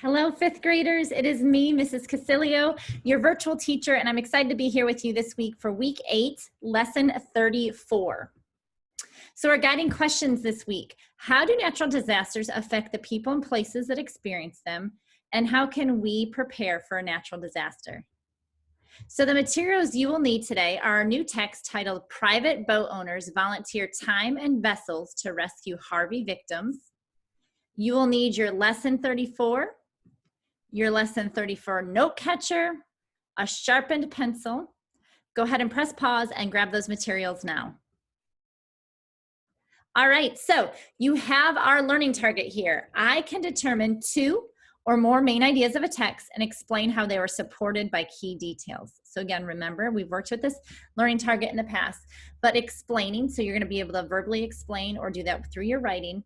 Hello, fifth graders. It is me, Mrs. Casilio, your virtual teacher, and I'm excited to be here with you this week for week 8, lesson 34. So our guiding questions this week: how do natural disasters affect the people and places that experience them? And how can we prepare for a natural disaster? So the materials you will need today are our new text titled "Private Boat Owners Volunteer Time and Vessels to Rescue Harvey Victims." You will need your lesson 34, your lesson 34 note catcher, a sharpened pencil. Go ahead and press pause and grab those materials now. All right, so you have our learning target here. I can determine 2 or more main ideas of a text and explain how they were supported by key details. So again, remember, we've worked with this learning target in the past, but explaining, so you're gonna be able to verbally explain or do that through your writing,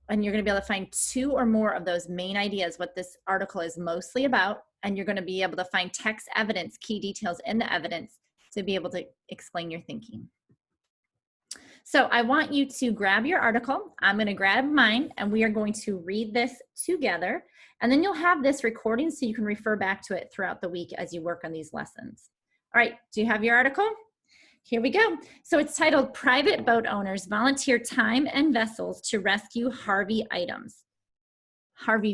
and you're going to be able to find 2 or more of those main ideas, what this article is mostly about, and you're going to be able to find text evidence, key details in the evidence to be able to explain your thinking. So I want you to grab your article. I'm going to grab mine, and we are going to read this together, and then you'll have this recording so you can refer back to it throughout the week as you work on these lessons. All right, do you have your article? Here we go. So it's titled "Private Boat Owners Volunteer Time and Vessels to Rescue Harvey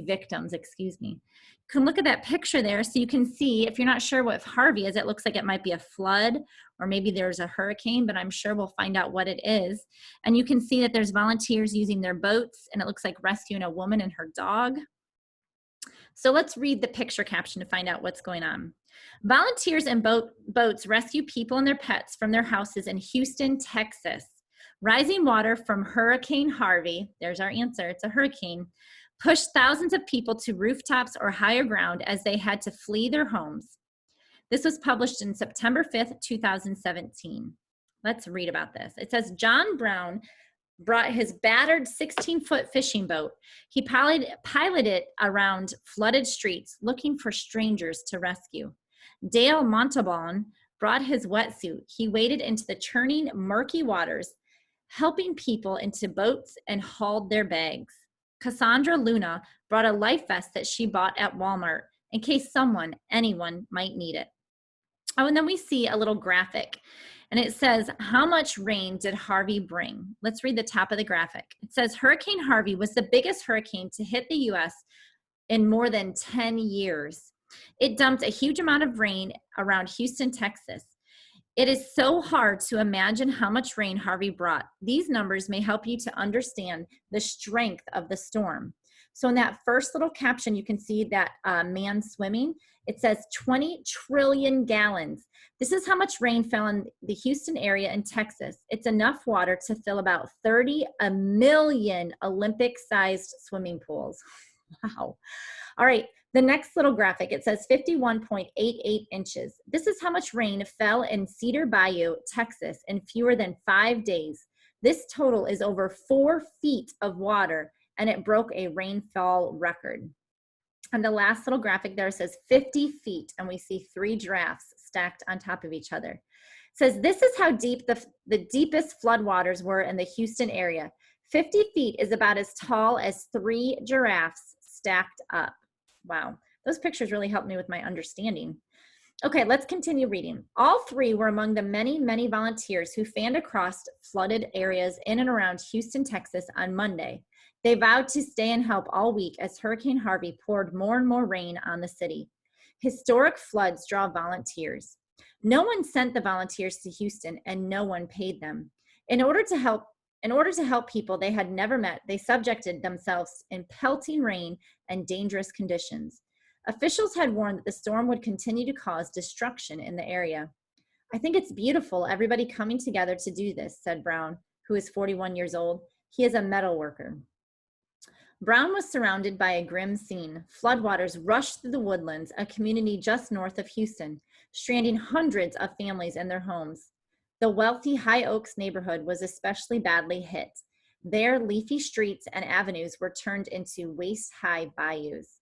Victims, excuse me. You can look at that picture there so you can see, if you're not sure what Harvey is, it looks like it might be a flood or maybe there's a hurricane, but I'm sure we'll find out what it is. And you can see that there's volunteers using their boats, and it looks like rescuing a woman and her dog. So let's read the picture caption to find out what's going on. Volunteers and boats rescue people and their pets from their houses in Houston, Texas. Rising water from Hurricane Harvey, there's our answer, it's a hurricane, pushed thousands of people to rooftops or higher ground as they had to flee their homes. This was published in September 5th, 2017. Let's read about this. It says, John Brown brought his battered 16-foot fishing boat. He piloted it around flooded streets looking for strangers to rescue. Dale Montalban brought his wetsuit. He waded into the churning, murky waters, helping people into boats and hauled their bags. Cassandra Luna brought a life vest that she bought at Walmart in case anyone might need it. Oh, and then we see a little graphic, and it says, how much rain did Harvey bring? Let's read the top of the graphic. It says, Hurricane Harvey was the biggest hurricane to hit the U.S. in more than 10 years. It dumped a huge amount of rain around Houston, Texas. It is so hard to imagine how much rain Harvey brought. These numbers may help you to understand the strength of the storm. So in that first little caption, you can see that man swimming. It says 20 trillion gallons. This is how much rain fell in the Houston area in Texas. It's enough water to fill about 30 million Olympic-sized swimming pools. Wow. All right, the next little graphic, it says 51.88 inches. This is how much rain fell in Cedar Bayou, Texas in fewer than 5 days. This total is over 4 feet of water, and it broke a rainfall record. And the last little graphic there says 50 feet, and we see 3 giraffes stacked on top of each other. It says this is how deep the deepest floodwaters were in the Houston area. 50 feet is about as tall as 3 giraffes stacked up. Wow, those pictures really helped me with my understanding. Okay, let's continue reading. All 3 were among the many, many volunteers who fanned across flooded areas in and around Houston, Texas on Monday. They vowed to stay and help all week as Hurricane Harvey poured more and more rain on the city. Historic floods draw volunteers. No one sent the volunteers to Houston, and no one paid them. In order to help people they had never met, they subjected themselves in pelting rain and dangerous conditions. Officials had warned that the storm would continue to cause destruction in the area. I think it's beautiful, everybody coming together to do this, said Brown, who is 41 years old. He is a metal worker. Brown was surrounded by a grim scene. Floodwaters rushed through the woodlands, a community just north of Houston, stranding hundreds of families in their homes. The wealthy High Oaks neighborhood was especially badly hit. Their leafy streets and avenues were turned into waist-high bayous.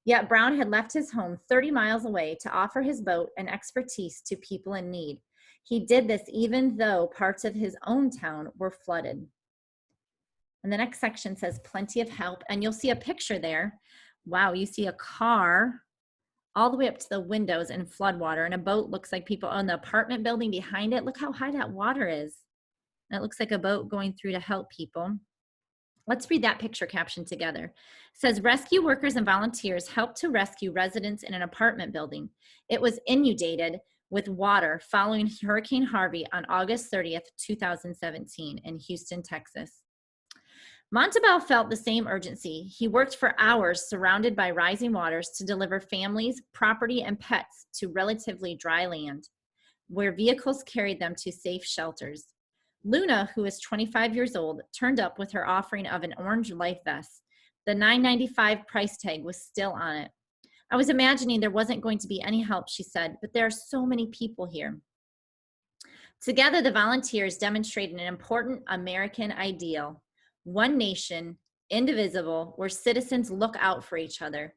Yet Brown had left his home 30 miles away to offer his boat and expertise to people in need. He did this even though parts of his own town were flooded. And the next section says plenty of help, and you'll see a picture there Wow, you see a car all the way up to the windows in floodwater, and a boat looks like people on the apartment building behind it. Look how high that water is. And it looks like a boat going through to help people. Let's read that picture caption together. It says, rescue workers and volunteers helped to rescue residents in an apartment building. It was inundated with water following Hurricane Harvey on August 30th, 2017 in Houston, Texas. Montabell felt the same urgency. He worked for hours surrounded by rising waters to deliver families, property, and pets to relatively dry land, where vehicles carried them to safe shelters. Luna, who is 25 years old, turned up with her offering of an orange life vest. The $9.95 price tag was still on it. I was imagining there wasn't going to be any help, she said, but there are so many people here. Together, the volunteers demonstrated an important American ideal. One nation, indivisible, where citizens look out for each other.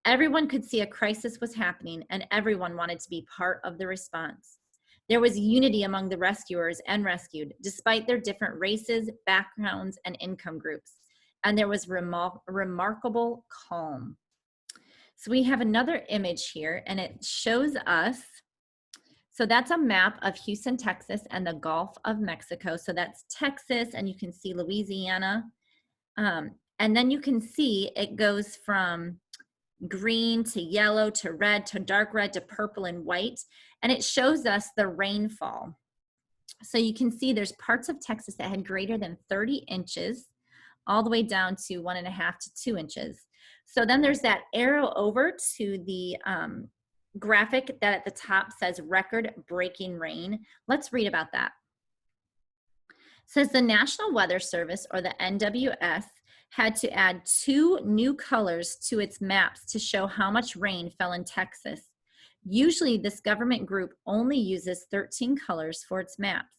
Everyone could see a crisis was happening, and everyone wanted to be part of the response. There was unity among the rescuers and rescued, despite their different races, backgrounds, and income groups. And there was remarkable calm. So we have another image here, and it shows us, so that's a map of Houston, Texas, and the Gulf of Mexico. So that's Texas, and you can see Louisiana. And then you can see it goes from green to yellow to red to dark red to purple and white. And it shows us the rainfall. So you can see there's parts of Texas that had greater than 30 inches, all the way down to 1.5 to 2 inches. So then there's that arrow over to the graphic that at the top says record-breaking rain. Let's read about that. It says the National Weather Service, or the NWS, had to add 2 new colors to its maps to show how much rain fell in Texas. Usually this government group only uses 13 colors for its maps.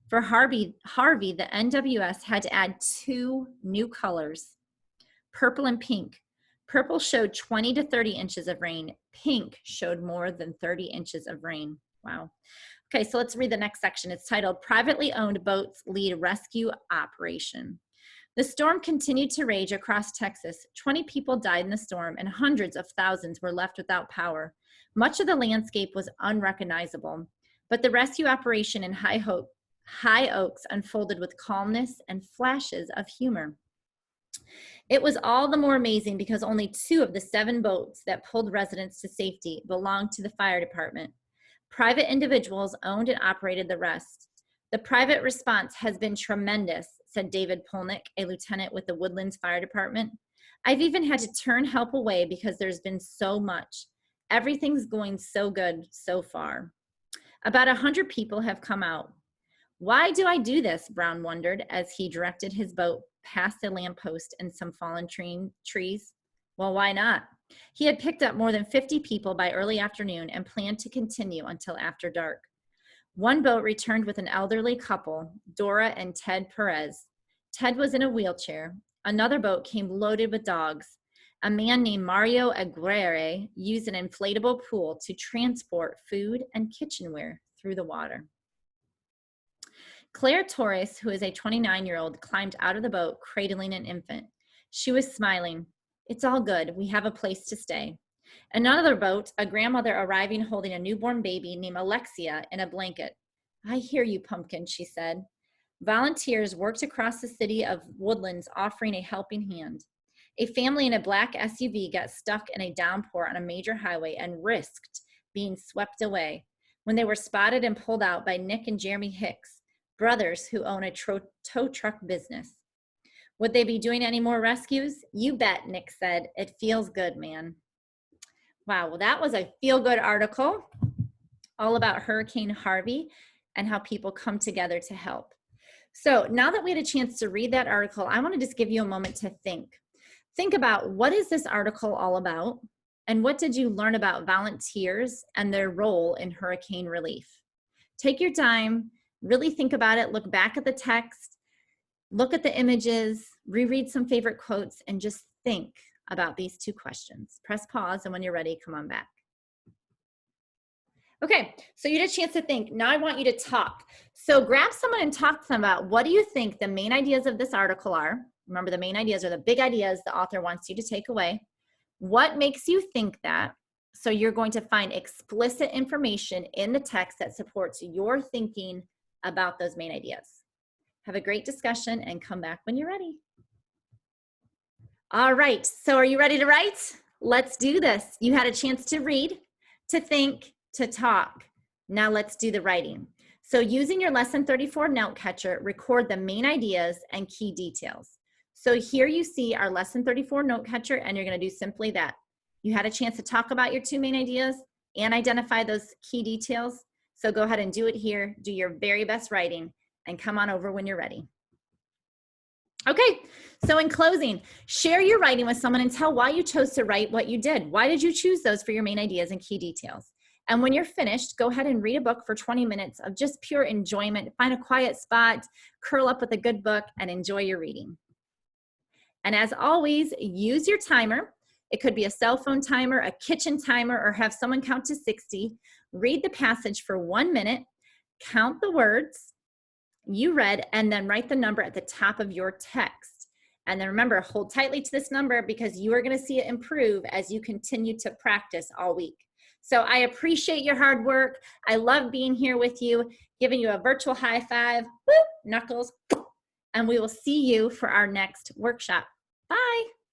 For Harvey, the NWS had to add 2 new colors, purple and pink. Purple showed 20 to 30 inches of rain. Pink showed more than 30 inches of rain. Wow. Okay, so let's read the next section. It's titled, Privately Owned Boats Lead Rescue Operation. The storm continued to rage across Texas. 20 people died in the storm, and hundreds of thousands were left without power. Much of the landscape was unrecognizable, but the rescue operation in High Oaks unfolded with calmness and flashes of humor. It was all the more amazing because only 2 of the 7 boats that pulled residents to safety belonged to the fire department. Private individuals owned and operated the rest. The private response has been tremendous, said David Polnick, a lieutenant with the Woodlands Fire Department. I've even had to turn help away because there's been so much. Everything's going so good so far. About 100 people have come out. Why do I do this? Brown wondered as he directed his boat past a lamppost and some fallen trees. Well, why not? He had picked up more than 50 people by early afternoon and planned to continue until after dark. One boat returned with an elderly couple, Dora and Ted Perez. Ted was in a wheelchair. Another boat came loaded with dogs. A man named Mario Aguirre used an inflatable pool to transport food and kitchenware through the water. Claire Torres, who is a 29-year-old, climbed out of the boat, cradling an infant. She was smiling. It's all good. We have a place to stay. Another boat, a grandmother arriving holding a newborn baby named Alexia in a blanket. I hear you, Pumpkin, she said. Volunteers worked across the city of Woodlands, offering a helping hand. A family in a black SUV got stuck in a downpour on a major highway and risked being swept away when they were spotted and pulled out by Nick and Jeremy Hicks, brothers who own a tow truck business. Would they be doing any more rescues? You bet, Nick said. It feels good, man. Wow, well, that was a feel-good article all about Hurricane Harvey and how people come together to help. So now that we had a chance to read that article, I want to just give you a moment to think. Think about, what is this article all about? And what did you learn about volunteers and their role in hurricane relief? Take your time, really think about it, look back at the text, look at the images, reread some favorite quotes, and just think about these 2 questions. Press pause, and when you're ready, come on back. Okay, so you had a chance to think. Now I want you to talk. So grab someone and talk to them about, what do you think the main ideas of this article are? Remember, the main ideas are the big ideas the author wants you to take away. What makes you think that? So you're going to find explicit information in the text that supports your thinking about those main ideas. Have a great discussion and come back when you're ready. All right, so are you ready to write? Let's do this. You had a chance to read, to think, to talk. Now let's do the writing. So using your lesson 34 note catcher, record the main ideas and key details. So here you see our lesson 34 note catcher, and you're going to do simply that. You had a chance to talk about your two main ideas and identify those key details. So go ahead and do it here. Do your very best writing and come on over when you're ready. Okay, so in closing, share your writing with someone and tell why you chose to write what you did. Why did you choose those for your main ideas and key details? And when you're finished, go ahead and read a book for 20 minutes of just pure enjoyment. Find a quiet spot, curl up with a good book, and enjoy your reading. And as always, use your timer. It could be a cell phone timer, a kitchen timer, or have someone count to 60. Read the passage for 1 minute, count the words you read, and then write the number at the top of your text. And then remember, hold tightly to this number because you are going to see it improve as you continue to practice all week. So I appreciate your hard work. I love being here with you, giving you a virtual high five, whoop, knuckles, and we will see you for our next workshop. Bye.